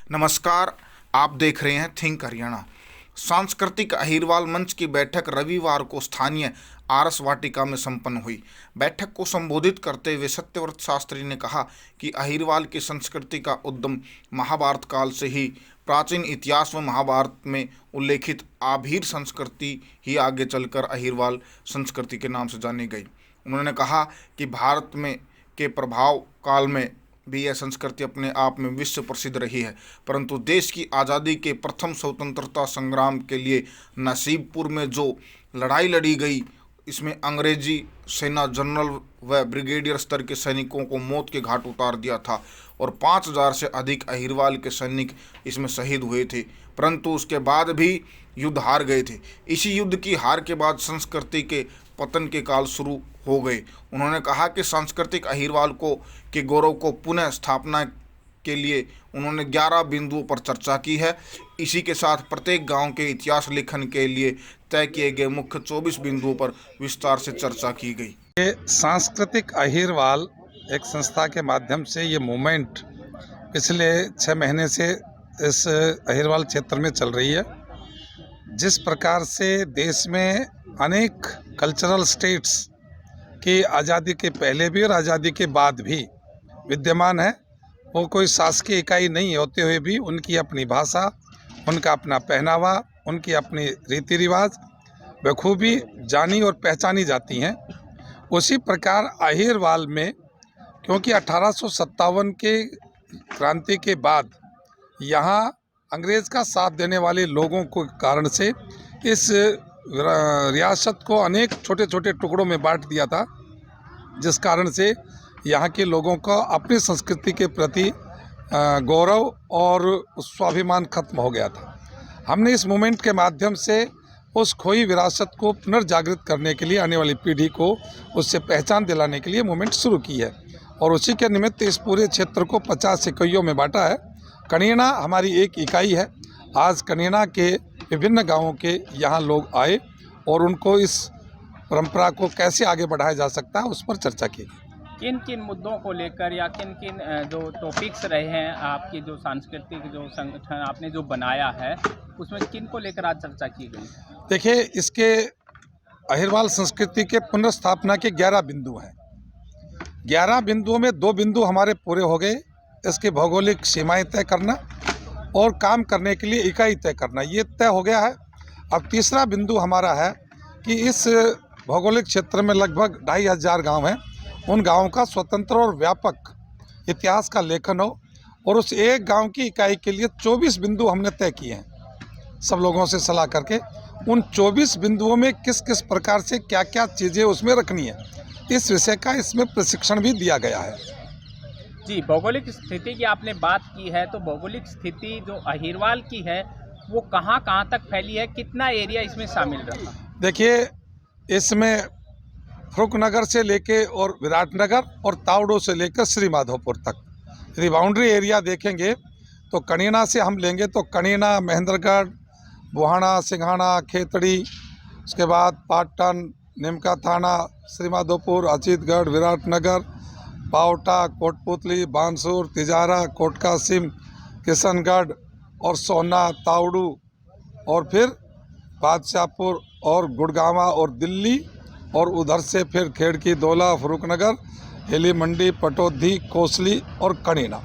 नमस्कार, आप देख रहे हैं थिंक हरियाणा। सांस्कृतिक अहिरवाल मंच की बैठक रविवार को स्थानीय आरस वाटिका में संपन्न हुई। बैठक को संबोधित करते हुए सत्यव्रत शास्त्री ने कहा कि अहिरवाल की संस्कृति का उद्गम महाभारत काल से ही प्राचीन इतिहास में महाभारत में उल्लेखित आभीर संस्कृति ही आगे चलकर अहिरवाल संस्कृति के नाम से जानी गई। उन्होंने कहा कि भारत में के प्रभाव काल में भी यह संस्कृति अपने आप में विश्व प्रसिद्ध रही है, परंतु देश की आज़ादी के प्रथम स्वतंत्रता संग्राम के लिए नसीबपुर में जो लड़ाई लड़ी गई, इसमें अंग्रेजी सेना जनरल व ब्रिगेडियर स्तर के सैनिकों को मौत के घाट उतार दिया था और 5000 से अधिक अहिरवाल के सैनिक इसमें शहीद हुए थे, परंतु उसके बाद भी युद्ध हार गए थे। इसी युद्ध की हार के बाद संस्कृति के पतन के काल शुरू हो गए। उन्होंने कहा कि सांस्कृतिक अहिरवाल को के गौरव को पुनः स्थापना के लिए उन्होंने 11 बिंदुओं पर चर्चा की है। इसी के साथ प्रत्येक गांव के इतिहास लेखन के लिए तय किए गए मुख्य 24 बिंदुओं पर विस्तार से चर्चा की गई। ये सांस्कृतिक अहिरवाल एक संस्था के माध्यम से ये मूवमेंट पिछले 6 महीने से इस अहिरवाल क्षेत्र में चल रही है। जिस प्रकार से देश में अनेक कल्चरल स्टेट्स की आज़ादी के पहले भी और आज़ादी के बाद भी विद्यमान है, वो कोई शासकीय इकाई नहीं होते हुए भी उनकी अपनी भाषा, उनका अपना पहनावा, उनकी अपनी रीति रिवाज बखूबी जानी और पहचानी जाती हैं। उसी प्रकार अहिरवाल में, क्योंकि 1857 के क्रांति के बाद यहाँ अंग्रेज़ का साथ देने वाले लोगों को कारण से इस रियासत को अनेक छोटे छोटे टुकड़ों में बांट दिया था, जिस कारण से यहाँ के लोगों को अपनी संस्कृति के प्रति गौरव और स्वाभिमान खत्म हो गया था। हमने इस मूवमेंट के माध्यम से उस खोई विरासत को पुनर्जागृत करने के लिए, आने वाली पीढ़ी को उससे पहचान दिलाने के लिए मूवमेंट शुरू की है और उसी के निमित्त इस पूरे क्षेत्र को 50 इकाइयों में बांटा है। कनीना हमारी एक इकाई है। आज कनीना के विभिन्न गांवों के यहाँ लोग आए और उनको इस परंपरा को कैसे आगे बढ़ाया जा सकता है उस पर चर्चा की। किन किन मुद्दों को लेकर या किन किन जो टॉपिक्स रहे हैं, आपकी जो सांस्कृतिक जो संगठन आपने जो बनाया है उसमें किन को लेकर आज चर्चा की गई? देखिए, इसके अहिरवाल संस्कृति के पुनर्स्थापना के 11 बिंदु हैं। 11 बिंदुओं में 2 बिंदु हमारे पूरे हो गए। इसकी भौगोलिक सीमाएं तय करना और काम करने के लिए इकाई तय करना, ये तय हो गया है। अब तीसरा बिंदु हमारा है कि इस भौगोलिक क्षेत्र में लगभग 2500 गांव हैं, उन गांवों का स्वतंत्र और व्यापक इतिहास का लेखन हो और उस एक गांव की इकाई के लिए 24 बिंदु हमने तय किए हैं सब लोगों से सलाह करके। उन 24 बिंदुओं में किस किस प्रकार से क्या क्या चीज़ें उसमें रखनी है, इस विषय का इसमें प्रशिक्षण भी दिया गया है। जी, भौगोलिक स्थिति की आपने बात की है, तो भौगोलिक स्थिति जो अहिरवाल की है वो कहाँ कहाँ तक फैली है, कितना एरिया इसमें शामिल रहा? देखिए, इसमें फरुखनगर से लेके और विराटनगर और तावड़ो से लेकर श्री माधोपुर तक यदि बाउंड्री एरिया देखेंगे तो कनीना से हम लेंगे तो कनीना, महेंद्रगढ़, बुहाना, सिंघाना, खेतड़ी, उसके बाद पाटन, निमका थाना, श्री माधोपुर, अजीतगढ़, विराटनगर, पावटा, कोटपुतली, बांसुर, तिजारा, कोटकासिम, किशनगढ़ और सोना, तावड़ू और फिर बादशाहपुर और गुड़गांवा और दिल्ली और उधर से फिर खेड़की, दौला, फरुखनगर, हेली मंडी, पटौदी, कोसली और कनीना।